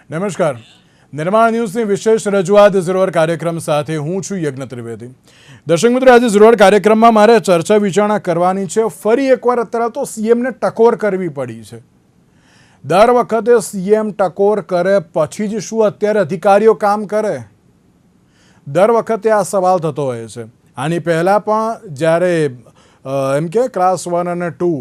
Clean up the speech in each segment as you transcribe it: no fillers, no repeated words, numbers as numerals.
નમસ્કાર. નિર્માણ ન્યૂઝની વિશેષ રજૂઆત ઝરોવર કાર્યક્રમ સાથે હું છું યજ્ઞ ત્રિવેદી. દર્શક મિત્રો, આજે ઝરોવર કાર્યક્રમમાં મારે ચર્ચા વિચારણા કરવાની છે. ફરી એકવાર અત્યારે તો સીએમને ટકોર કરવી પડી છે. દર વખતે સીએમ ટકોર કરે પછી જ શું અત્યારે અધિકારીઓ કામ કરે? દર વખતે આ સવાલ થતો હોય છે. આની પહેલાં પણ જ્યારે એમ કે ક્લાસ 1 અને 2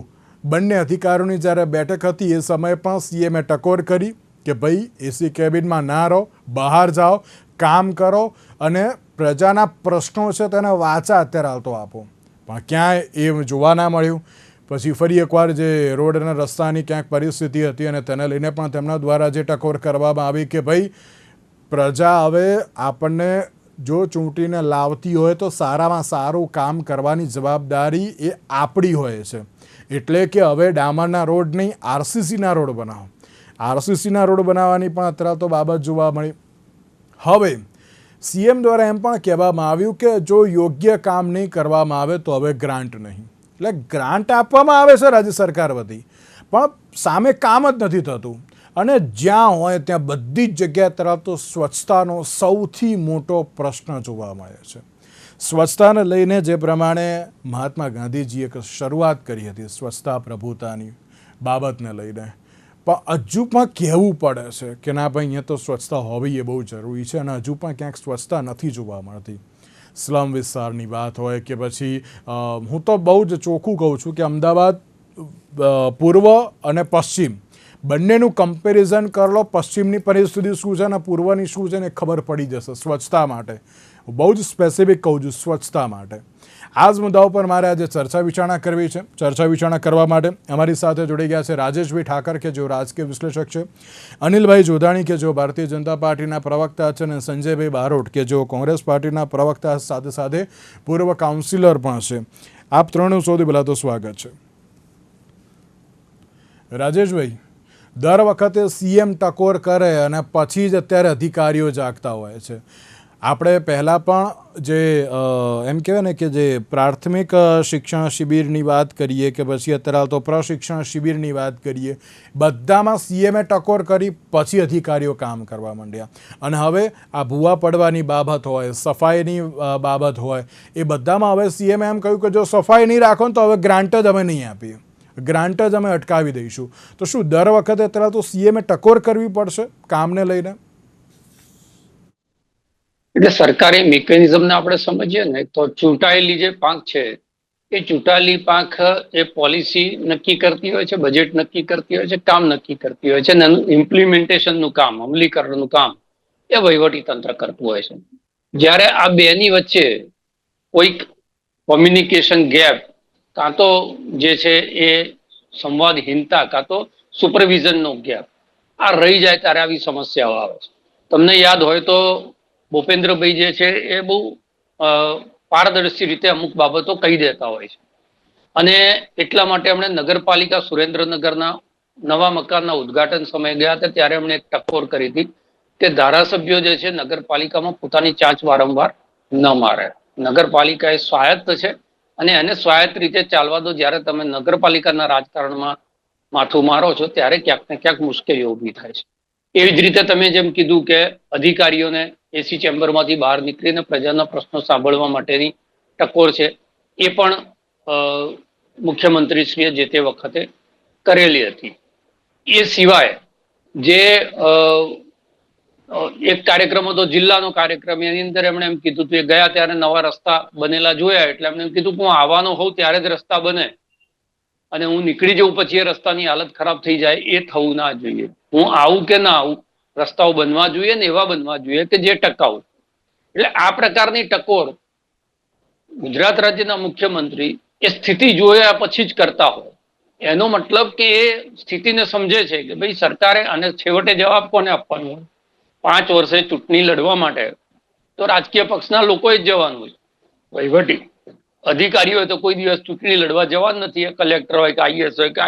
બંને અધિકારીઓની જ્યારે બેઠક હતી એ સમયે પણ સીએમે ટકોર કરી કે ભાઈ એસી કેબિનમાં ના રહો, બહાર જાઓ, કામ કરો અને પ્રજાના પ્રશ્નો છે તેને વાચા અત્યારે આવતો આપો. પણ ક્યાંય એ જોવા ના મળ્યું. પછી ફરી એકવાર જે રોડ અને રસ્તાની ક્યાંક પરિસ્થિતિ હતી અને તેને લઈને પણ તેમના દ્વારા જે ટકોર કરવામાં આવી કે ભાઈ પ્રજા હવે આપણને જો ચૂંટીને લાવતી હોય તો સારામાં સારું કામ કરવાની જવાબદારી એ આપણી હોય છે. એટલે કે હવે ડામરના રોડ નહીં, આરસીસીના રોડ બનાવો. આરસીસીના રોડ બનાવવાની પણ અત્યારે તો બાબત જોવા મળી. હવે સીએમ દ્વારા એમ પણ કહેવામાં આવ્યું કે જો યોગ્ય કામ નહીં કરવામાં આવે તો હવે ગ્રાન્ટ નહીં. એટલે ગ્રાન્ટ આપવામાં આવે છે રાજ્ય સરકાર વતી, પણ સામે કામ જ નથી થતું. અને જ્યાં હોય ત્યાં બધી જ જગ્યાએ તરફ તો સ્વચ્છતાનો સૌથી મોટો પ્રશ્ન જોવા મળે છે. સ્વચ્છતાને લઈને જે પ્રમાણે મહાત્મા ગાંધીજીએ એક શરૂઆત કરી હતી સ્વચ્છતા પ્રભુતાની બાબતને લઈને, પણ હજુ પણ કહેવું પડે છે કે ના ભાઈ અહીંયા તો સ્વચ્છતા હોવી એ બહુ જરૂરી છે અને હજુ પણ ક્યાંક સ્વચ્છતા નથી જોવા મળતી. સ્લમ વિસ્તારની વાત હોય કે પછી હું તો બહુ જ ચોખ્ખું કહું છું કે અમદાવાદ પૂર્વ અને પશ્ચિમ બંનેનું કમ્પેરિઝન કરી લો. પશ્ચિમની પરિસ્થિતિ શું છે અને પૂર્વની શું છે ને ખબર પડી જશે સ્વચ્છતા માટે. બહુ જ સ્પેસિફિક કહું છું સ્વચ્છતા માટે. આ જ મુદ્દાઓ પર મારે આજે ચર્ચા વિચારણા કરવી છે. ચર્ચા વિચારણા કરવા માટે અમારી સાથે જોડી ગયા છે રાજેશભાઈ ઠાકર કે જેઓ રાજકીય વિશ્લેષક છે, અનિલભાઈ જોધાણી કે જેઓ ભારતીય જનતા પાર્ટીના પ્રવક્તા છે, અને સંજયભાઈ બારોટ કે જેઓ કોંગ્રેસ પાર્ટીના પ્રવક્તા સાથે સાથે પૂર્વ કાઉન્સિલર પણ છે. આપ ત્રણનું સૌથી પહેલાં તો સ્વાગત છે. રાજેશભાઈ, દર વખતે સીએમ ટકોર કરે અને પછી જ અત્યારે અધિકારીઓ જાગતા હોય છે. આપણે પહેલાં પણ જે એમ કહેવાય ને કે જે પ્રાથમિક શિક્ષણ શિબિરની વાત કરીએ કે પછી અત્યારે તો પ્રશિક્ષણ શિબિરની વાત કરીએ, બધામાં સીએમે ટકોર કરી પછી અધિકારીઓ કામ કરવા માંડ્યા. અને હવે આ ભૂવા પડવાની બાબત હોય, સફાઈની બાબત હોય, એ બધામાં હવે સીએમે એમ કહ્યું કે જો સફાઈ નહીં રાખો ને તો હવે ગ્રાન્ટ જ અમે નહીં આપીએ, ગ્રાન્ટ જ અમે અટકાવી દઈશું. તો શું દર વખતે અત્યારે તો સીએમે ટકોર કરવી પડશે કામને લઈને? એટલે સરકારી મિકેનિઝમને આપણે સમજીએ ને તો ચૂંટાયેલી જે પાંખ છે એ ચૂંટાયેલી પાંખ એ પોલિસી નક્કી કરતી હોય છે, બજેટ નક્કી કરતી હોય છે, કામ નક્કી કરતી હોય છે, અને એનું ઇમ્પ્લિમેન્ટેશનનું કામ, અમલીકરણનું કામ એ વહીવટી તંત્ર કરતું હોય છે. જ્યારે આ બેની વચ્ચે કોઈક કોમ્યુનિકેશન ગેપ, કાં તો જે છે એ સંવાદહીનતા, કાં તો સુપરવિઝનનો ગેપ આ રહી જાય ત્યારે આવી સમસ્યાઓ આવે છે. તમને યાદ હોય તો ભૂપેન્દ્રભાઈ જે છે એ બહુ પારદર્શી રીતે અમુક બાબતો કહી દેતા હોય છે, અને એટલા માટે એમણે નગરપાલિકા સુરેન્દ્રનગરના નવા મકાનના ઉદ્ઘાટન સમયે ગયા હતા ત્યારે એમણે એક ટકોર કરી હતી કે ધારાસભ્યો જે છે નગરપાલિકામાં પોતાની ચાંચ વારંવાર ન મારે. નગરપાલિકા એ સ્વાયત્ત છે અને એને સ્વાયત્ત રીતે ચાલવા દો. જ્યારે તમે નગરપાલિકાના રાજકારણમાં માથું મારો છો ત્યારે ક્યાંક ને ક્યાંક મુશ્કેલીઓ ઊભી થાય છે. એવી જ રીતે તમે જેમ કીધું કે અધિકારીઓને એસી ચેમ્બરમાંથી બહાર નીકળીને પ્રજાના પ્રશ્નો સાંભળવા માટેની ટકોર છે એ પણ મુખ્યમંત્રીશ્રીએ જે તે વખતે કરેલી હતી. એ સિવાય જે એક કાર્યક્રમ હતો જિલ્લાનો કાર્યક્રમ, એની અંદર એમણે એમ કીધું હતું, એ ગયા ત્યારે નવા રસ્તા બનેલા જોયા એટલે એમણે એમ કીધું હું આવવાનો હોઉં ત્યારે જ રસ્તા બને અને હું નીકળી જઉં પછી એ રસ્તાની હાલત ખરાબ થઈ જાય એ થવું ના જોઈએ. હું આવું કે ના આવું, રસ્તાઓ બનવા જોઈએ ને એવા બનવા જોઈએ કે જે ટકાઉ. એટલે આ પ્રકારની ટકોર ગુજરાત રાજ્યના મુખ્યમંત્રી એ સ્થિતિ જોયા પછી જ કરતા હોય. એનો મતલબ કે એ સ્થિતિને સમજે છે કે ભાઈ સરકારે અને છેવટે જવાબ કોને આપવાનો હોય. 5 વર્ષે ચૂંટણી લડવા માટે તો રાજકીય પક્ષના લોકોએ જ જવાનું હોય. વહીવટી અધિકારીઓ તો કોઈ દિવસ ચૂંટણી લડવા જવા નથી. એ કલેક્ટર હોય કે આઈએસ હોય કે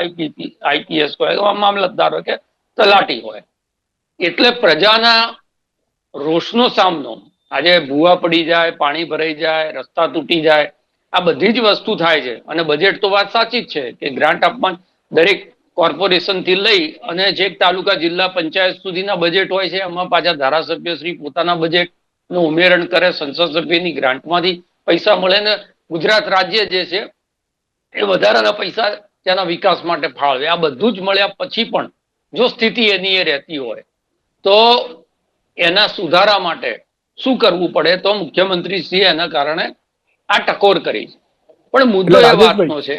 આઈપીએસ હોય, મામલતદાર હોય કે તલાટી હોય. એટલે પ્રજાના રોષનો સામનો, આજે ભૂવા પડી જાય, પાણી ભરાઈ જાય, રસ્તા તૂટી જાય, આ બધી જ વસ્તુ થાય છે. અને બજેટ તો વાત સાચી જ છે કે ગ્રાન્ટ આપવા દરેક કોર્પોરેશન થી લઈ અને જે તાલુકા જિલ્લા પંચાયત સુધીના બજેટ હોય છે એમાં પાછા ધારાસભ્યશ્રી પોતાના બજેટ નું ઉમેરણ કરે, સંસદ સભ્યની ગ્રાન્ટમાંથી પૈસા મળે ને ગુજરાત રાજ્ય જે છે એ વધારાના પૈસા તેના વિકાસ માટે ફાળવે. આ બધું જ મળ્યા પછી પણ જો સ્થિતિ એની એ રહેતી હોય તો એના સુધારા માટે શું કરવું પડે, તો મુખ્યમંત્રી શ્રી એના કારણે આ ટકોર કરી છે. પણ મુદ્દો એ વાતનો છે,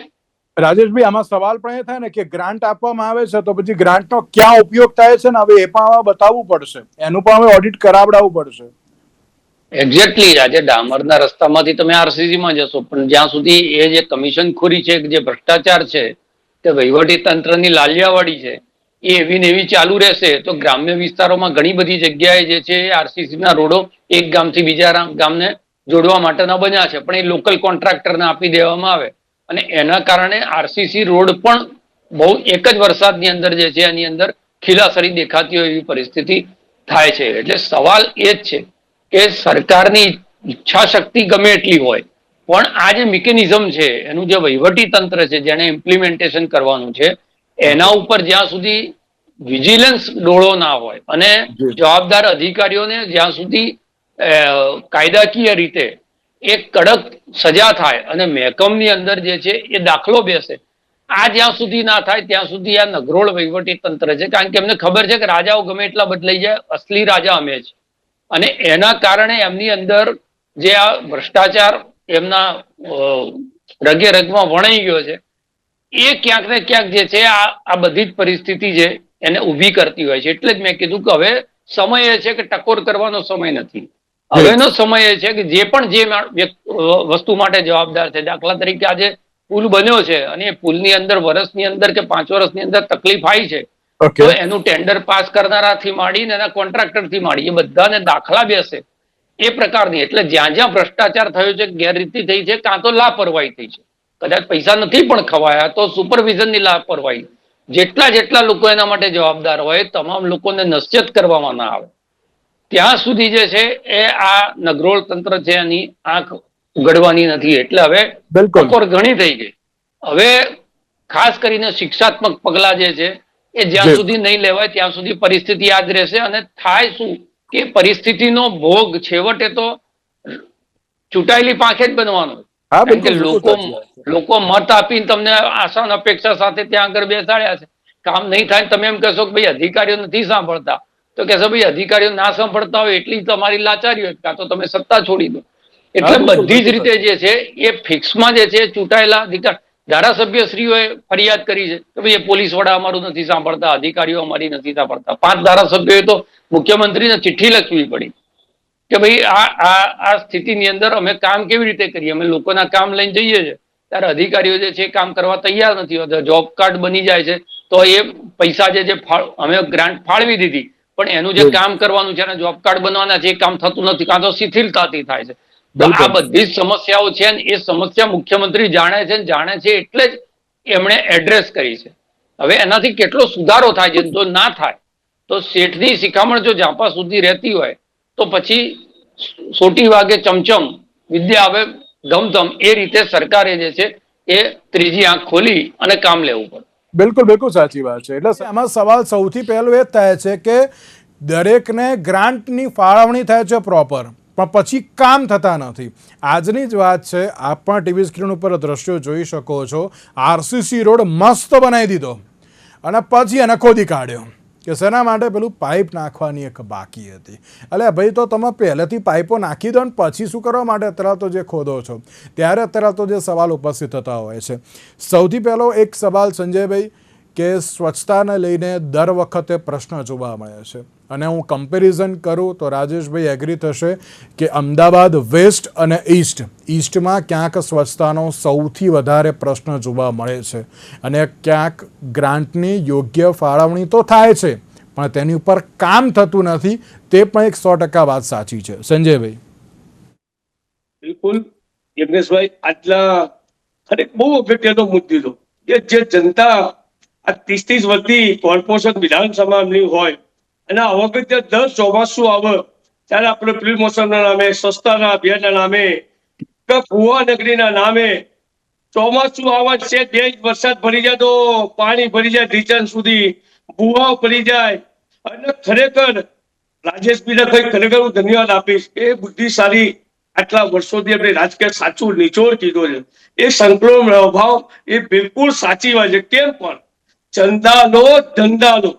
રાજેશભાઈ, આમાં સવાલ પણ એ થાય ને કે ગ્રાન્ટ આપવામાં આવે છે તો પછી ગ્રાન્ટનો ક્યાં ઉપયોગ થાય છે ને હવે એ પણ હવે બતાવવું પડશે, એનું પણ હવે ઓડિટ કરાવડાવવું પડશે. એક્ઝેક્ટલી. આજે ડામરના રસ્તામાંથી તમે આરસીસી માં જશો, પણ જ્યાં સુધી એ જે કમિશનખોરી છે, જે ભ્રષ્ટાચાર છે, તે વહીવટી તંત્રની લાલિયાવાડી છે, એ એવી ને એવી ચાલુ રહેશે તો ગ્રામ્ય વિસ્તારોમાં ઘણી બધી જગ્યાએ જે છે આરસીસી ના રોડો એક ગામથી બીજા ગામને જોડવા માટેના બન્યા છે, પણ એ લોકલ કોન્ટ્રાક્ટરને આપી દેવામાં આવે અને એના કારણે આરસીસી રોડ પણ બહુ એક જ વરસાદની અંદર જે છે એની અંદર ખીલાસરી દેખાતી હોય એવી પરિસ્થિતિ થાય છે. એટલે સવાલ એ જ છે કે સરકારની ઈચ્છા શક્તિ ગમે એટલી હોય પણ આ જે મિકેનિઝમ છે એનું જે વહીવટી તંત્ર છે જેને ઇમ્પ્લિમેન્ટેશન કરવાનું છે એના ઉપર જ્યાં સુધી વિજિલન્સ ડોળો ના હોય અને જવાબદાર અધિકારીઓને જ્યાં સુધી કાયદાકીય રીતે એક કડક સજા થાય અને મહેકમની અંદર જે છે એ દાખલો બેસે, આ જ્યાં સુધી ના થાય ત્યાં સુધી આ નગરોળ વહીવટી તંત્ર છે. કારણ કે એમને ખબર છે કે રાજાઓ ગમે એટલા બદલાઈ જાય, અસલી રાજા અમે છે. અને એના કારણે એમની અંદર જે આ ભ્રષ્ટાચાર એમના રગે રગમાં વણાઈ ગયો છે એ ક્યાંક ને ક્યાંક જે છે આ બધી જ પરિસ્થિતિ છે એને ઊભી કરતી હોય છે. એટલે જ મેં કીધું કે હવે સમય એ છે કે ટકોર કરવાનો સમય નથી. હવેનો સમય એ છે કે જે પણ જે વસ્તુ માટે જવાબદાર છે, દાખલા તરીકે આજે પુલ બન્યો છે અને એ પુલની અંદર વર્ષની અંદર કે 5 વર્ષની અંદર તકલીફ આવી છે, તો એનું ટેન્ડર પાસ કરનારાથી માંડીને એના કોન્ટ્રાક્ટરથી માંડી એ બધાને દાખલા બેસે એ પ્રકારની. એટલે જ્યાં જ્યાં ભ્રષ્ટાચાર થયો છે, ગેરરીતિ થઈ છે, કાં તો લાપરવાહી થઈ છે, કદાચ પૈસા નથી પણ ખવાયા તો સુપરવિઝનની લાપરવાહી, જેટલા લોકો એના માટે જવાબદાર હોય તમામ લોકોને નશ્યત કરવામાં ના આવે ત્યાં સુધી જે છે એ આ નગરોળ તંત્ર છે એની આંખ ઉઘડવાની નથી. એટલે હવે ટકોર ઘણી થઈ ગઈ. હવે ખાસ કરીને શિક્ષાત્મક પગલા જે છે એ જ્યાં સુધી નહીં લેવાય ત્યાં સુધી પરિસ્થિતિ યાદ રહેશે અને થાય શું કે પરિસ્થિતિનો ભોગ છેવટે તો ચૂંટાયેલી પાંખે જ બનવાનો. કારણ કે લોકો મત આપીને તમને આશા અપેક્ષા સાથે ત્યાં આગળ બેસાડ્યા છે, કામ નહીં થાય તમે એમ કહેશો કે ભાઈ અધિકારીઓ નથી સાંભળતા, તો કહેશો ભાઈ અધિકારીઓ ના સાંભળતા હોય એટલી તમારી લાચારી હોય, કાં તો તમે સત્તા છોડી દો. એટલે બધી જ રીતે જે છે એ ફિક્સમાં જે છે ચૂંટાયેલા ધારાસભ્યશ્રીઓએ ફરિયાદ કરી છે કે ભાઈ એ પોલીસ વડા અમારું નથી સાંભળતા, અધિકારીઓ અમારી નથી સાંભળતા. 5 ધારાસભ્યોએ તો મુખ્યમંત્રીને ચિઠ્ઠી લખવી પડી કે ભાઈ આ સ્થિતિની અંદર અમે કામ કેવી રીતે કરીએ, અમે લોકોના કામ લઈને જઈએ છીએ ત્યારે અધિકારીઓ જે છે કામ કરવા તૈયાર નથી હોતા. જોબ કાર્ડ બની જાય છે તો એ પૈસા જે અમે ગ્રાન્ટ ફાળવી દીધી પણ એનું જે કામ કરવાનું છે અને જોબ કાર્ડ બનવાના છે એ કામ થતું નથી, કાં તો શિથિલતાથી થાય છે. તો આ બધી જ સમસ્યાઓ છે ને એ સમસ્યા મુખ્યમંત્રી જાણે છે એટલે જ એમણે એડ્રેસ કરી છે. હવે એનાથી કેટલો સુધારો થાય છે, જો ના થાય તો શેઠની શિખામણ જો ઝાંપા સુધી રહેતી હોય તો પછી સોટી વાગે ચમચમ વિદ્યા આવે ધમધમ, એ રીતે સરકારે જે છે એ ત્રીજી આંખ ખોલી અને કામ લેવું પડે. બિલકુલ સાચી વાત છે. એટલે આમાં સવાલ સૌથી પહેલો એ જ થાય છે કે દરેકને ગ્રાન્ટની ફાળવણી થાય છે પ્રોપર, પણ પછી કામ થતા નથી. આજની જ વાત છે, આપ પણ ટીવી સ્ક્રીન ઉપર દ્રશ્યો જોઈ શકો છો. આરસીસી રોડ મસ્ત બનાવી દીધો અને પછી એને ખોદી કાઢ્યો કે શેના માટે? પેલું પાઇપ નાખવાની એક બાકી હતી. એટલે ભાઈ તો તમે પહેલેથી પાઇપો નાખી દો ને પછી શું કરવા માટે અત્યારે તો જે ખોદો છો? ત્યારે અત્યારે તો જે સવાલ ઉપસ્થિત થતા હોય છે. સૌથી પહેલો એક સવાલ સંજયભાઈ કે સ્વચ્છતાને લઈને દર વખતે પ્રશ્ન જોવા મળે છે અને હું કમ્પેરિઝન કરું તો રાજેશભાઈ એગ્રી થશે કે અમદાવાદ વેસ્ટ અને ઈસ્ટમાં ક્યાંક સ્વચ્છતાનો સૌથી વધારે પ્રશ્ન જોવા મળે છે અને ક્યાંક ગ્રાન્ટની યોગ્ય ફાળવણી તો થાય છે પણ તેની ઉપર કામ થતું નથી. તે પણ એક 100% વાત સાચી છે. સંજયભાઈ? બિલકુલ યજ્ઞેશભાઈ, આટલા બહુ અગત્યનો મુદ્દો કે જે જનતા આ 30 વર્ષથી કોર્પોરેશન વિધાનસભાની હોય અને આ વખતે દર ચોમાસું આવે ત્યારે આપણે પ્રમોશનના નામે, સસ્તાના અભિયાનના નામે, ભુવા નગરીના નામે ચોમાસું આવે છે, 2 ઇંચ વરસાદ ભરી જાય તો પાણી ભરી જાય ઢીચણ સુધી, ભૂવાઓ ભરી જાય. અને ખરેખર રાજેશભાઈને કઈ ખરેખર હું ધન્યવાદ આપીશ. એ બુદ્ધિશાળી આટલા વર્ષોથી આપણે રાજકીય સાચું નિચોડ કીધો છે. એ સંકલન અભાવ એ બિલકુલ સાચી વાત છે. કેમ પણ ચંદા લો ધંધા લો,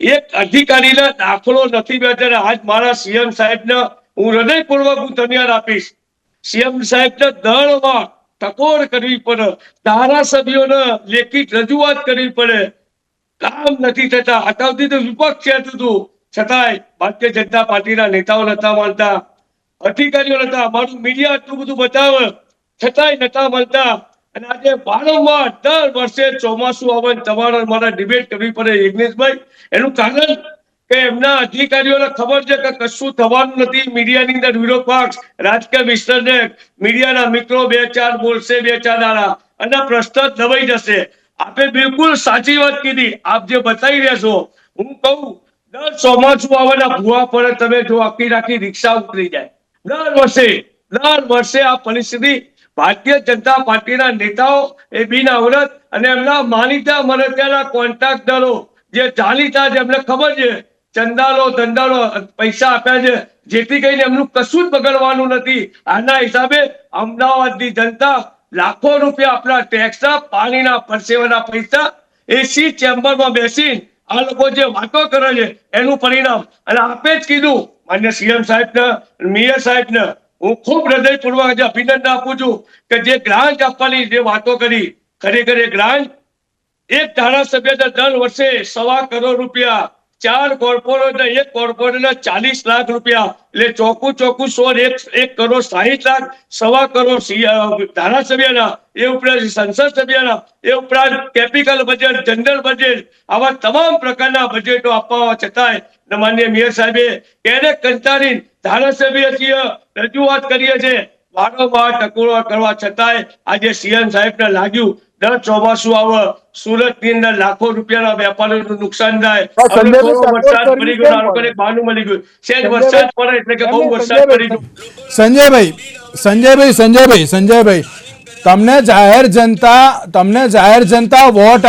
એક અધિકારીના દાખલો નથી બેઠા. આજ મારા સીએમ સાહેબને હું હૃદયપૂર્વક હું ધન્યવાદ આપીશ. સીએમ સાહેબને દળમાં ટકોર કરવી પડે, ધારાસભ્યોને લેખિત રજૂઆત કરવી પડે, કામ નથી થતા. અગાઉથી તો વિપક્ષ કહેતું હતું, છતાંય ભારતીય જનતા પાર્ટીના નેતાઓ નતા માનતા, અધિકારીઓ નતા. અમારું મીડિયા આટલું બધું બતાવે છતાંય નતા માનતા. અને આજે વારંવાર દર વર્ષે ચોમાસું આવે તમારે મારા ડિબેટ કરવી પડે યજ્ઞેશભાઈ. એનું કારણ કે એમના અધિકારીઓને ખબર છે કે કશું થવાનું નથી. મીડિયાની અંદર વિરોધ પક્ષ, રાજકીય વિશ્લેષક, મીડિયાના મિત્રો 2-4 બોલશે, 2-4 દાડા અને પ્રશ્ન દબાઈ જશે. આપે બિલકુલ સાચી વાત કીધી. આપ જે બતાવી રહ્યા છો, હું કહું દર ચોમાસું આવવાના ભૂવા પડે, તમે જો આખી રિક્ષા ઉતરી જાય. દર વર્ષે આ પરિસ્થિતિ. ભારતીય જનતા પાર્ટીના નેતાઓ એ બિનઅવરત અને એમના માનીતા મરતિયાના કોન્ટ્રાક્ટરો જે જાણીતા છે, એમને ખબર છે ચંદાલો ધંધાલો પૈસા આપ્યા છે, જેથી કરીને એમનું કશું જ બગડવાનું નથી. આના હિસાબે અમદાવાદની જનતા લાખો રૂપિયા આપણા ટેક્સના, પાણીના, પરસેવાના પૈસા એસી ચેમ્બરમાં બેસી આ લોકો જે વાતો કરે છે એનું પરિણામ. અને આપે જ કીધું માન્ય સીએમ સાહેબને, મેયર સાહેબને હું ખૂબ હૃદયપૂર્વક અભિનંદન આપું છું કે જે ગ્રાન્ટ આપવાની જે વાતો કરી, ખરેખર એ ગ્રાન્ટ એક ધારાસભ્ય દર વર્ષે 1.25 કરોડ રૂપિયા, 4 કોર્પોરેટર, 1 કોર્પોરેટર 40 લાખ રૂપિયા, એટલે ચોખ્ખું 1 કરોડ 60 લાખ, 1.25 કરોડ ધારાસભ્યના, એ ઉપરાંત સંસદ સભ્યના, એ ઉપરાંત કેપિટલ બજેટ, જનરલ બજેટ, આવા તમામ પ્રકારના બજેટો આપવા છતાંય માનનીય મેયર સાહેબે ક્યારેક કંટાળી ધારાસભ્ય રજૂઆત કરીએ છીએ, વારંવાર ટકોર કરવા છતાંય આજે સીએમ સાહેબને લાગ્યું દર ચોમાસું આવે સુરતની અંદર લાખો રૂપિયાના વેપારીઓનું નુકસાન થાય. વરસાદ પડી ગયો, લોકોને બહાનું મળી ગયું. સહેજ વરસાદ પડે એટલે કે બહુ વરસાદ પડી ગયો. સંજયભાઈ, તમને જાહેર જનતા વોટ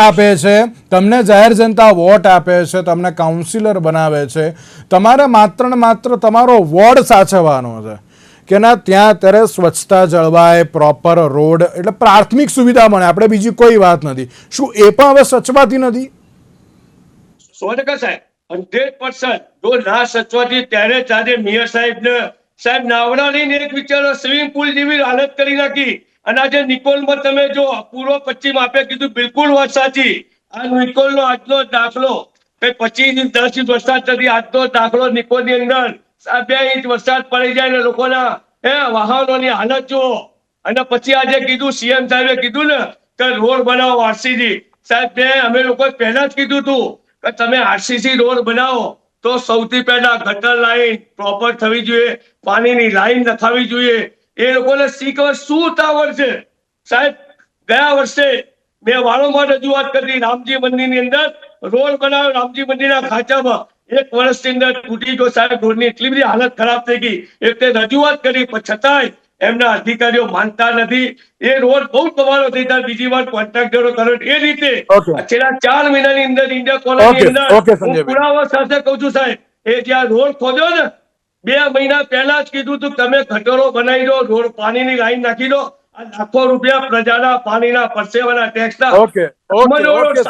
આપે છે, તમને કાઉન્સિલર બનાવે છે, તમારે માત્ર ને માત્ર તમારો વોર્ડ સાચવવાનો છે કે ના ત્યાં અત્યારે સ્વચ્છતા જળવાય, પ્રોપર રોડ, એટલે પ્રાથમિક સુવિધા મળે, આપણે બીજી કોઈ વાત નથી. શું એ પણ હવે સચવાતી નથી? 100% સાહેબ, 100%. જો ના સચવાતી ત્યારે જ આજે મેયર સાહેબ નાવડા લઈને એક વિચારો સ્વિમિંગ પુલ જેવી હાલત કરી નાખી. અને આજે નિકોલમાં તમે જો પૂર્વ પશ્ચિમ આપે કીધું, બિલકુલ વાત સાચી. આ નિકોલનો આજનો દાખલો 25 ઇંચ 10 ઇંચ વરસાદ નથી, આજનો દાખલો નિકોલની અંદર 2 ઇંચ વરસાદ પડી જાય ને લોકોના વાહનોની હાલત જુઓ. અને પછી આજે કીધું સીએમ સાહેબે કીધું ને કે રોડ બનાવો આરસીસી. સાહેબ અમે લોકો પહેલા જ કીધું હતું કે તમે આરસીસી રોડ બનાવો તો સૌથી પહેલા ગટર લાઈન પ્રોપર થવી જોઈએ, પાણીની લાઈન નખાવી જોઈએ. એ લોકોને શીખવા શું ઉતાવળ છે સાહેબ? ગયા વર્ષે મેં વારંવાર રજૂઆત કરી, રામજી મંદિરની અંદર રોડ બનાવ્યો, રામજી મંદિરના ખાંચામાં 1 વર્ષની અંદર તૂટી ગયો સાહેબ. રોડની એટલી બધી હાલત ખરાબ થઈ ગઈ, એટલે રજૂઆત કરી પણ છતાંય એમના અધિકારીઓ માનતા નથી. એ રોડ બહુ તમારો થઈ જાય, બીજી વાર કોન્ટ્રાક્ટરો કરે એ રીતે. છેલ્લા 4 મહિનાની અંદર ઇન્ડિયા કોલોની અંદર પુરાવા સાથે કહું છું સાહેબ, એ જ્યાં રોડ ખોદ્યો ને 2 મહિના પહેલા જ કીધું તું તમે ગટરો બનાવી દો, રોડ પાણીની લાઈન નાખી દો. આ લાખો રૂપિયા પ્રજાના પાણીના પરસેવાના ટેક્સના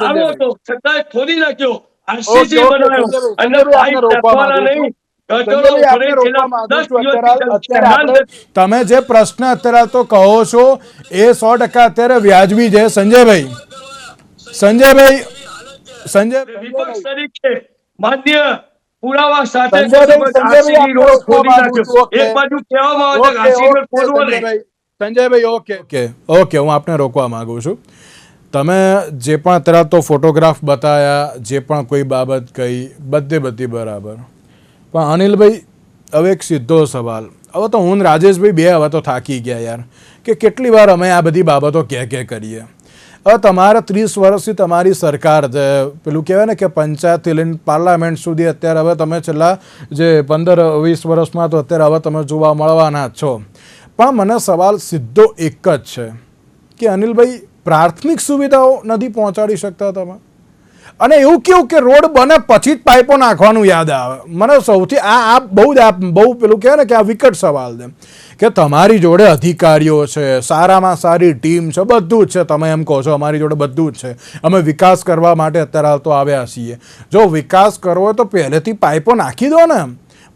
સારો હતો છતાંય ખોદી નાખ્યો. આરસીસી બનાવ્યો અને પાઇપ નાખવાના નહીં. તમે જે પ્રશ્ન અત્યારે તો કહો છો એ 100% અત્યારે વ્યાજબી છે. સંજયભાઈ વિપક્ષ તરીકે માન્ય પુરાવા સાથે સંજયભાઈ ઓકે, હું આપને રોકવા માંગુ છું. તમે જે પણ અત્યારે તો ફોટોગ્રાફ બતાયા, જે પણ કોઈ બાબત કહી, બધી બરાબર. પણ અનિલભાઈ, હવે એક સીધો સવાલ, હવે તો હું રાજેશભાઈ હવે તો થાકી ગયા યાર, કે કેટલી વાર અમે આ બધી બાબતો કે કરીએ. હવે તમારે 30 વર્ષથી તમારી સરકાર છે, પેલું કહેવાય ને કે પંચાયતથી લઈને પાર્લામેન્ટ સુધી અત્યારે હવે તમે છેલ્લા જે 15-20 વર્ષમાં તો અત્યારે હવે તમે જોવા મળવાના જ છો. પણ મને સવાલ સીધો એક જ છે કે અનિલભાઈ પ્રાથમિક સુવિધાઓ નથી પહોંચાડી શકતા તમે? અને એવું કેવું કે રોડ બને પછી જ પાઇપો નાખવાનું યાદ આવે. મને સૌથી આ બહુ પેલું કહેવાય ને કે આ વિકટ સવાલ છે કે તમારી જોડે અધિકારીઓ છે, સારામાં સારી ટીમ છે, બધું જ છે. તમે એમ કહો છો અમારી જોડે બધું જ છે, અમે વિકાસ કરવા માટે અત્યારે હાલ તો આવ્યા છીએ. જો વિકાસ કરવો હોય તો પહેલેથી પાઇપો નાખી દો ને,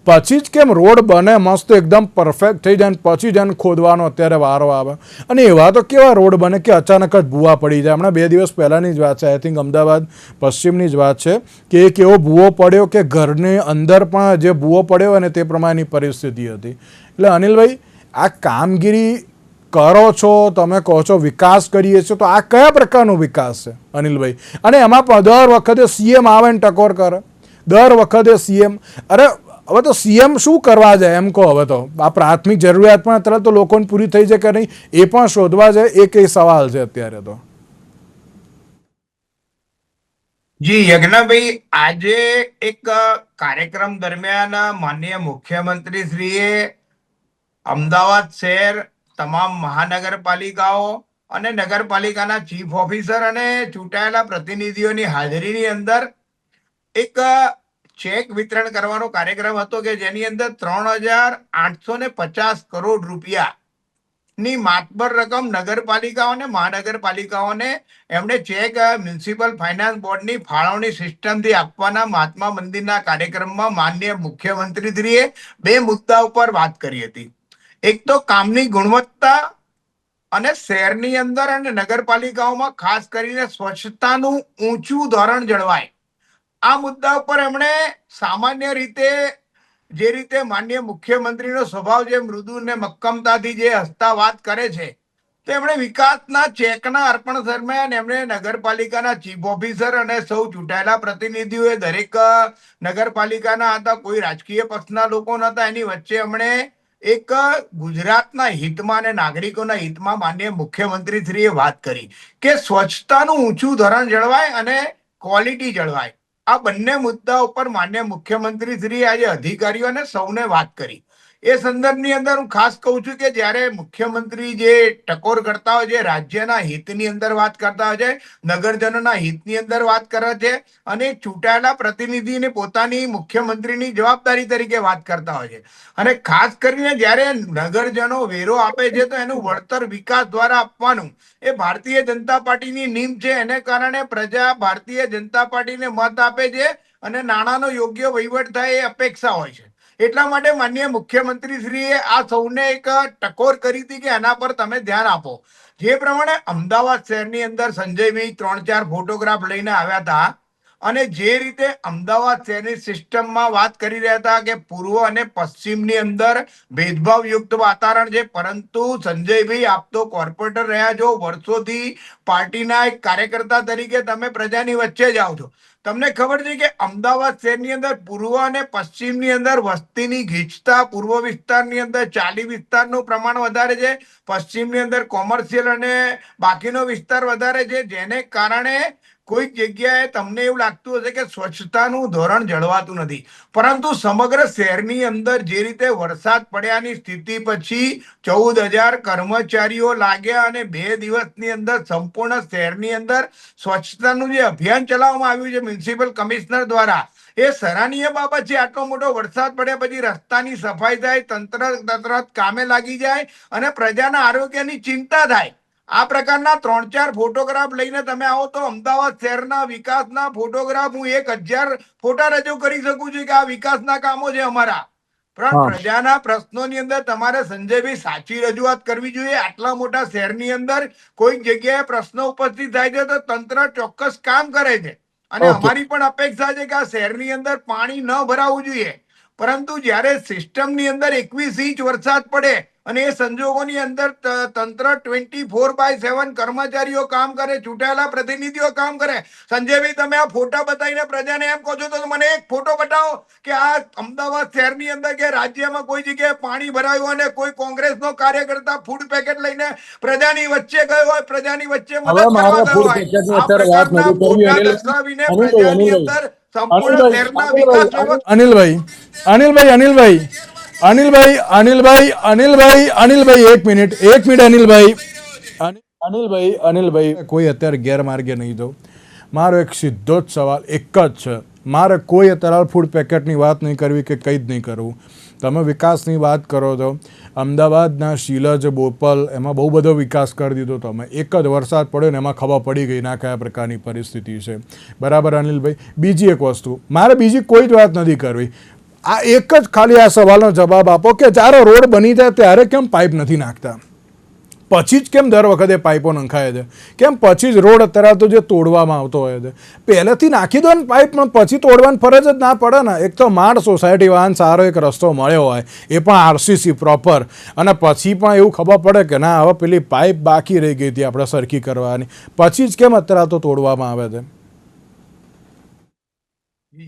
પછી જ કેમ રોડ બને મસ્ત એકદમ પરફેક્ટ થઈ જાય ને પછી જ એને ખોદવાનો અત્યારે વારો આવે? અને એવા તો કેવા રોડ બને કે અચાનક જ ભૂવા પડી જાય. હમણાં 2 દિવસ પહેલાંની જ વાત છે, આઈ થિંક અમદાવાદ પશ્ચિમની જ વાત છે કે એક એવો ભૂવો પડ્યો કે ઘરની અંદર પણ જે ભૂવો પડ્યો અને તે પ્રમાણેની પરિસ્થિતિ હતી. એટલે અનિલભાઈ, આ કામગીરી કરો છો, તમે કહો છો વિકાસ કરીએ છીએ, તો આ કયા પ્રકારનો વિકાસ છે અનિલભાઈ? અને એમાં પણ દર વખતે સીએમ આવે ને ટકોર કરે, દર વખતે સીએમ. અરે હવે તો સીએમ શું કરવા જાય એમ કહો? હવે તો આ પ્રાથમિક જરૂરિયાત પણ અત્યારે તો લોકોને પૂરી થઈ છે કે નહીં એ પણ શોધવા જાય, એ કઈ સવાલ છે અત્યારે તો. જી યજ્ઞભાઈ, આજે એક કાર્યક્રમ દરમિયાન માનનીય મુખ્યમંત્રી શ્રીએ અમદાવાદ શહેર, તમામ મહાનગરપાલિકાઓ અને નગરપાલિકાના ચીફ ઓફિસર અને ચૂંટાયેલા પ્રતિનિધિઓની હાજરીની અંદર એક ચેક વિતરણ કરવાનો કાર્યક્રમ હતો કે જેની અંદર 3,850 કરોડ રૂપિયાની માતબર રકમ નગરપાલિકાઓ અને મહાનગરપાલિકાઓને એમણે ચેક મ્યુનિસિપલ ફાઇનાન્સ બોર્ડની ફાળવણી સિસ્ટમથી આપવાના મહાત્મા મંદિરના કાર્યક્રમમાં માનનીય મુખ્યમંત્રીશ્રીએ 2 મુદ્દા ઉપર વાત કરી હતી. એક તો કામની ગુણવત્તા અને શહેરની અંદર અને નગરપાલિકાઓમાં ખાસ કરીને સ્વચ્છતાનું ઊંચું ધોરણ જળવાય. આ મુદ્દા ઉપર એમણે સામાન્ય રીતે જે રીતે માનનીય મુખ્યમંત્રીનો સ્વભાવ જે મૃદુ ને મક્કમતાથી જે હસતા વાત કરે છે, તો એમણે વિકાસના ચેકના અર્પણ દરમિયાન એમણે નગરપાલિકાના ચીફ ઓફિસર અને સૌ ચૂંટાયેલા પ્રતિનિધિઓએ દરેક નગરપાલિકાના હતા, કોઈ રાજકીય પક્ષના લોકો નહોતા. એની વચ્ચે એમણે એક ગુજરાતના હિતમાં અને નાગરિકોના હિતમાં માનનીય મુખ્યમંત્રીશ્રીએ વાત કરી કે સ્વચ્છતાનું ઊંચું ધોરણ જળવાય અને ક્વોલિટી જળવાય. આ બંને મુદ્દા ઉપર માન્ય મુખ્યમંત્રી શ્રી આજે અધિકારીઓને સૌને વાત કરી. એ સંદર્ભની અંદર હું ખાસ કહું છું કે જ્યારે મુખ્યમંત્રી જે ટકોર કરતા હોય છે, રાજ્યના હિતની અંદર વાત કરતા હોય છે, નગરજનોના હિતની અંદર વાત કરે છે અને ચૂંટાયેલા પ્રતિનિધિને પોતાની મુખ્યમંત્રીની જવાબદારી તરીકે વાત કરતા હોય છે. અને ખાસ કરીને જ્યારે નગરજનો વેરો આપે છે તો એનું વળતર વિકાસ દ્વારા આપવાનું એ ભારતીય જનતા પાર્ટીની નીમ છે. એને કારણે પ્રજા ભારતીય જનતા પાર્ટીને મત આપે છે અને નાણાંનો યોગ્ય વહીવટ થાય એ અપેક્ષા હોય છે. એટલા માટે માનનીય મુખ્યમંત્રી શ્રીએ આ સૌને એક ટકોર કરી હતી કે એના પર તમે ધ્યાન આપો. જે પ્રમાણે અમદાવાદ શહેરની અંદર સંજયભાઈ 3-4 ફોટોગ્રાફ લઈને આવ્યા હતા અને જે રીતે અમદાવાદ શહેરની સિસ્ટમમાં વાત કરી રહ્યા હતા કે પૂર્વ અને પશ્ચિમની અંદર ભેદભાવયુક્ત વાતાવરણ છે, પરંતુ સંજયભાઈ આપ તો કોર્પોરેટર રહ્યા છો, વર્ષોથી પાર્ટીના એક કાર્યકર્તા તરીકે તમે પ્રજાની વચ્ચે જાઓ છો. તમને ખબર છે કે અમદાવાદ શહેરની અંદર પૂર્વ અને પશ્ચિમની અંદર વસ્તીની ગીચતા પૂર્વ વિસ્તારની અંદર 40 વિસ્તારનું પ્રમાણ વધારે છે, પશ્ચિમની અંદર કોમર્શિયલ અને બાકીનો વિસ્તાર વધારે છે, જેને કારણે કોઈક જગ્યાએ તમને એવું લાગતું હશે કે સ્વચ્છતાનું ધોરણ જળવાતું નથી. પરંતુ સમગ્ર શહેરની અંદર જે રીતે વરસાદ પડ્યાની સ્થિતિ પછી 14,000 કર્મચારીઓ લાગ્યા અને 2 દિવસની અંદર સંપૂર્ણ શહેરની અંદર સ્વચ્છતાનું જે અભિયાન ચલાવવામાં આવ્યું છે મ્યુનિસિપલ કમિશનર દ્વારા, એ સરાહનીય બાબત છે. આટલો મોટો વરસાદ પડ્યા પછી રસ્તાની સફાઈ થાય, તંત્ર કામે લાગી જાય અને પ્રજાના આરોગ્યની ચિંતા થાય. આ પ્રકારના 3-4 ફોટોગ્રાફ લઈને તમે આવો તો અમદાવાદ શહેરના વિકાસના ફોટોગ્રાફ હું 1,000 ફોટા રજૂ કરી શકું છું કે આ વિકાસના કામો છે અમારા. પણ પ્રજાના પ્રશ્નોની અંદર તમારે સંજયભાઈ સાચી રજૂઆત કરવી જોઈએ. આટલા મોટા શહેરની અંદર કોઈક જગ્યાએ પ્રશ્નો ઉપસ્થિત થાય છે તો તંત્ર ચોક્કસ કામ કરે છે અને અમારી પણ અપેક્ષા છે કે આ શહેરની અંદર પાણી ન ભરાવું જોઈએ. પરંતુ જ્યારે સિસ્ટમની અંદર 21 ઇંચ વરસાદ પડે અને એ સંજોગોની અંદર તંત્ર 24/7 કર્મચારીઓ કામ કરે, ચૂંટાયેલા પ્રતિનિધિઓ કામ કરે. સંજયભાઈ, તમે આ ફોટા બતાવીને પ્રજાને એમ કહો છો તો મને એક ફોટો બતાવો કે આ અમદાવાદ શહેરની અંદર કે રાજ્યમાં કોઈ જગ્યાએ પાણી ભરાયું અને કોઈ કોંગ્રેસનો કાર્યકર્તા ફૂડ પેકેટ લઈને પ્રજાની વચ્ચે ગયો હોય, પ્રજાની વચ્ચે મદદ કરવા ગયો હોય. આ પ્રકારના ફોટા દર્શાવીને પ્રજાની અંદર સંપૂર્ણ શહેરના વિકાસ અનિલભાઈ, 1 મિનિટ અનિલભાઈ. અનિલભાઈ કોઈ અત્યારે ગેરમાર્ગે નહીં દો. મારો એક સીધો જ સવાલ એક જ છે. મારે કોઈ અત્યારે ફૂડ પેકેટની વાત નહીં કરવી કે કંઈ જ નહીં કરવું. તમે વિકાસની વાત કરો છો. અમદાવાદના શીલજ, બોપલ એમાં બહુ બધો વિકાસ કરી દીધો તમે. એક જ વરસાદ પડ્યો ને એમાં ખબર પડી ગઈ ના કયા પ્રકારની પરિસ્થિતિ છે. બરાબર અનિલભાઈ? બીજી એક વસ્તુ, મારે બીજી કોઈ જ વાત નથી કરવી. આ એક જ ખાલી આ સવાલનો જવાબ આપો કે જ્યારે રોડ બની જાય ત્યારે કેમ પાઇપ નથી નાખતા? પછી જ કેમ દર વખતે પાઇપો નંખાય છે? કેમ પછી જ રોડ અત્યારે તો જે તોડવામાં આવતો હોય છે પહેલેથી નાખી દો ને પાઇપ, પણ પછી તોડવાની ફરજ જ ના પડે ને. એક તો માંડ સોસાયટી વાહન સારો એક રસ્તો મળ્યો હોય, એ પણ આરસીસી પ્રોપર, અને પછી પણ એવું ખબર પડે કે ના હવે પેલી પાઇપ બાકી રહી ગઈ હતી આપણે સરખી કરવાની, પછી જ કેમ અત્યારે તો તોડવામાં આવે છે?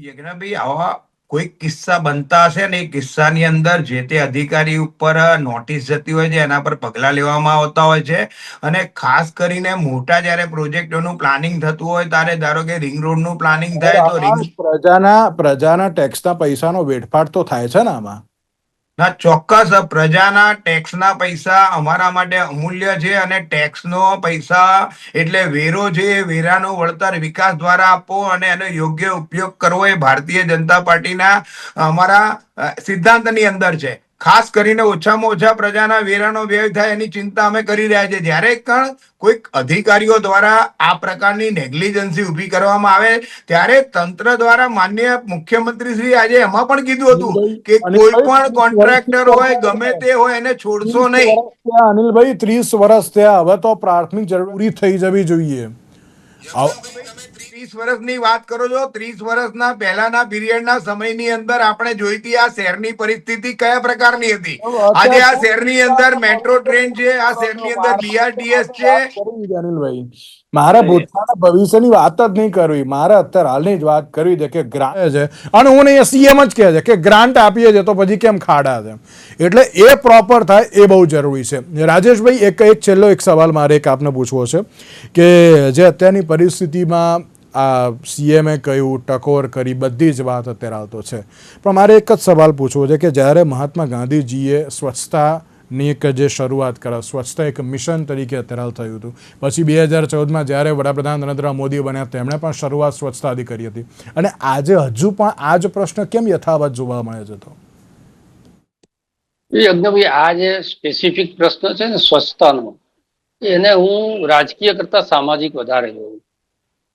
યજ્ઞભાઈ, આવા કોઈ કિસ્સા બનતા હશે ને, એ કિસ્સાની અંદર જે તે અધિકારી ઉપર નોટિસ જતી હોય છે, એના પર પગલા લેવામાં આવતા હોય છે. અને ખાસ કરીને મોટા જ્યારે પ્રોજેક્ટોનું પ્લાનિંગ થતું હોય ત્યારે, ધારો કે રિંગ રોડનું પ્લાનિંગ થાય તો પ્રજાના ટેક્સના પૈસાનો વેડફાટ તો થાય છે ને આમાં. ના, ચોક્કસ. પ્રજાના ટેક્સના પૈસા અમારા માટે અમૂલ્ય છે, અને ટેક્સનો પૈસા એટલે વેરો છે, એ વેરાનું વળતર વિકાસ દ્વારા આપવો અને એનો યોગ્ય ઉપયોગ કરવો એ ભારતીય જનતા પાર્ટીના અમારા સિદ્ધાંતની અંદર છે. ખાસ કરીને ઓછામાં ઓછા પ્રજાના વેરાનો વ્યય થાય એની ચિંતા અમે કરી રહ્યા છીએ. જ્યારે પણ કોઈક અધિકારીઓ દ્વારા આ પ્રકારની નેગ્લિજન્સી ઊભી કરવામાં આવે ત્યારે તંત્ર દ્વારા માનનીય મુખ્યમંત્રી શ્રી આજે એમાં પણ કીધું હતું કે કોઈ પણ કોન્ટ્રાક્ટર હોય, ગમે તે હોય, એને છોડશો નહીં. અનિલભાઈ 30 વર્ષ થયા, હવે તો પ્રાથમિક જરૂર પૂરી થઈ જવી જોઈએ. 30 વર્ષની વાત કરો છો? 30 વર્ષના પહેલાના પીરિયડના સમયની અંદર આપણે જોઈતી આ શહેરની પરિસ્થિતિ કયા પ્રકારની હતી. આજે આ શહેરની અંદર મેટ્રો ટ્રેન છે, આ શહેરની અંદર BRTS છે. અનિલભાઈ, મારે ભૂતકાળના ભવિષ્યની વાત જ નહીં કરવી, મારે અત્યારે હાલની જ વાત કરવી છે કે ગ્રાન્ટ છે, અને હું નહીં સીએમ જ કહે છે કે ગ્રાન્ટ આપીએ છીએ તો પછી કેમ ખાડા છે. એટલે એ પ્રોપર થાય એ બહુ જરૂરી છે. રાજેશભાઈ, એક છેલ્લો એક સવાલ મારે એક આપને પૂછવો છે કે જે અત્યારની પરિસ્થિતિમાં આ સીએમએ કહ્યું, ટકોર કરી, બધી જ વાત અત્યારે આવતો છે, પણ મારે એક જ સવાલ પૂછવો છે કે જ્યારે મહાત્મા ગાંધીજીએ સ્વચ્છતાની એક જે શરૂઆત કરી, સ્વચ્છતા એક મિશન તરીકે અત્યારે થયું હતું, પછી 2014માં જ્યારે વડાપ્રધાન નરેન્દ્ર મોદી બન્યા તેમણે પણ શરૂઆત સ્વચ્છતાથી કરી હતી, અને આજે હજુ પણ આ જ પ્રશ્ન કેમ યથાવત જોવા મળે છે? તો યજ્ઞભાઈ, આ જે સ્પેસિફિક પ્રશ્ન છે ને સ્વચ્છતાનો, એને હું રાજકીય કરતા સામાજિક વધારે જોઉં.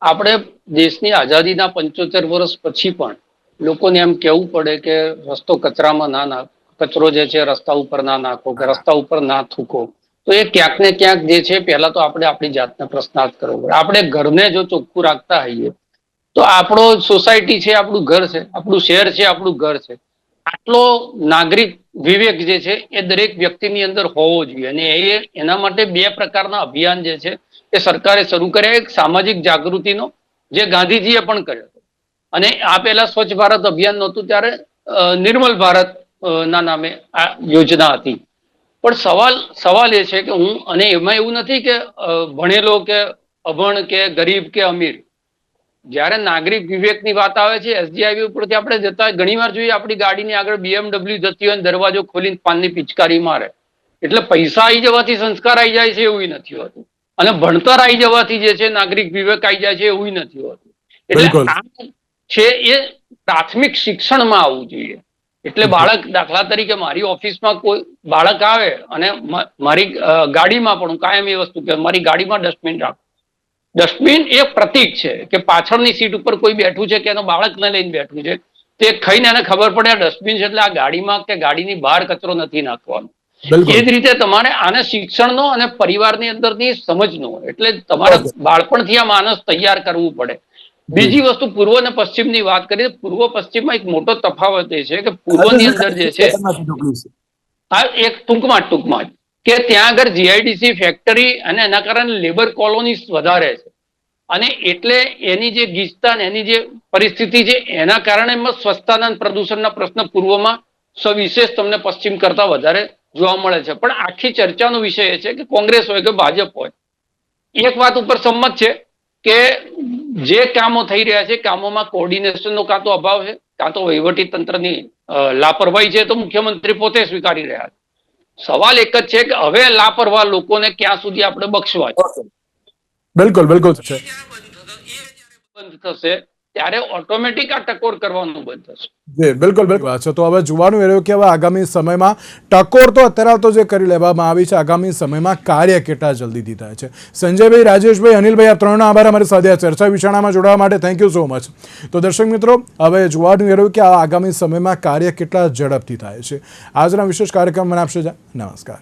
આપણે દેશની આઝાદીના 75 વર્ષ પછી પણ લોકોને એમ કહેવું પડે કે રસ્તો કચરામાં ના નાખો, કચરો જે છે રસ્તા ઉપર ના નાખો, કે રસ્તા ઉપર ના થૂકો. તો એ ક્યાંક ને ક્યાંક જે છે પહેલા તો આપણે આપણી જાતને પ્રશ્નાર્થ કરવો પડે. આપણે ઘરને જો ચોખ્ખું રાખતા હોઈએ તો આપણો સોસાયટી છે આપણું ઘર છે, આપણું શહેર છે આપણું ઘર છે. આટલો નાગરિક વિવેક જે છે એ દરેક વ્યક્તિની અંદર હોવો જોઈએ, અને એના માટે 2 પ્રકારના અભિયાન જે છે એ સરકારે શરૂ કર્યા. એક સામાજિક જાગૃતિનો, જે ગાંધીજીએ પણ કર્યો હતો, અને આ પહેલા સ્વચ્છ ભારત અભિયાન નહોતું ત્યારે નિર્મલ ભારત ના નામે આ યોજના હતી. પણ સવાલ એ છે કે અને એમાં એવું નથી કે ભણેલો કે અભણ કે ગરીબ કે અમીર. જ્યારે નાગરિક વિવેકની વાત આવે છે, SG હાઈવે ઉપરથી આપણે જતા ઘણી વાર જોઈએ આપણી ગાડીની આગળ BMW જતી હોય, દરવાજો ખોલીને પાનની પિચકારી મારે. એટલે પૈસા આવી જવાથી સંસ્કાર આવી જાય છે એવું નથી હોતું, અને ભણતર આવી જવાથી જે છે નાગરિક વિવેક આવી જાય છે એવું નથી હોતું. એટલે આ છે એ પ્રાથમિક શિક્ષણમાં આવવું જોઈએ. એટલે બાળક, દાખલા તરીકે મારી ઓફિસમાં કોઈ બાળક આવે અને મારી ગાડીમાં પણ હું કાયમ એ વસ્તુ કે મારી ગાડીમાં ડસ્ટબિન રાખો. ડસ્ટબિન એ પ્રતીક છે કે પાછળની સીટ ઉપર કોઈ બેઠું છે કે એનો બાળકને લઈને બેઠું છે, તે ખાઈને એને ખબર પડે આ ડસ્ટબિન છે, એટલે આ ગાડીમાં કે ગાડીની બહાર કચરો નથી નાખવાનો. એ જ રીતે તમારે આને શિક્ષણનો અને પરિવારની અંદરની સમજનો, એટલે તમારે બાળપણથી આ માણસ તૈયાર કરવું પડે. બીજી વસ્તુ, પૂર્વ અને પશ્ચિમની વાત કરીએ. પૂર્વ પશ્ચિમમાં એક મોટો તફાવત એ છે કે પૂર્વની અંદર જે છે આ એક ટૂંકમાં કે ત્યાં આગળ GIDC ફેક્ટરી અને એના કારણે લેબર કોલોનીઝ વધારે છે, અને એટલે એની જે ગીચતા એની જે પરિસ્થિતિ છે એના કારણે સ્વચ્છતાના પ્રદૂષણના પ્રશ્ન પૂર્વમાં સવિશેષ તમને પશ્ચિમ કરતા વધારે જોવા મળે છે. પણ આખી ચર્ચાનો વિષય એ છે કે કોંગ્રેસ હોય કે ભાજપ હોય, એક વાત ઉપર સંમત છે કે જે કામો થઈ રહ્યા છે કામોમાં કોર્ડિનેશનનો કાં તો અભાવ છે, કાં તો વહીવટી તંત્રની લાપરવાહી છે, તો મુખ્યમંત્રી પોતે સ્વીકારી રહ્યા છે. સવાલ એક જ છે કે હવે લાપરવાહ લોકોને ક્યાં સુધી આપણે બક્ષવા છે. બિલકુલ બિલકુલ છે. બંધ થશે ત્યારે ઓટોમેટિક આ ટકોર કરવાનું બંધ થશે. જી બિલકુલ બિલકુલ વાત છે. તો હવે જોવાનું એ રહ્યું કે હવે આગામી સમયમાં ટકોર તો અત્યારે તો જે કરી લેવામાં આવી છે, આગામી સમયમાં કાર્ય કેટલા જલ્દીથી થાય છે. સંજયભાઈ, રાજેશભાઈ, અનિલભાઈ, આ ત્રણનો આભાર અમારી સાથે આ ચર્ચા વિચારણામાં જોડાવા માટે. Thank you so much. તો દર્શક મિત્રો, હવે જોવાનું એ રહ્યું કે આ આગામી સમયમાં કાર્ય કેટલા ઝડપથી થાય છે. આજના વિશેષ કાર્યક્રમ મને આપશે. નમસ્કાર.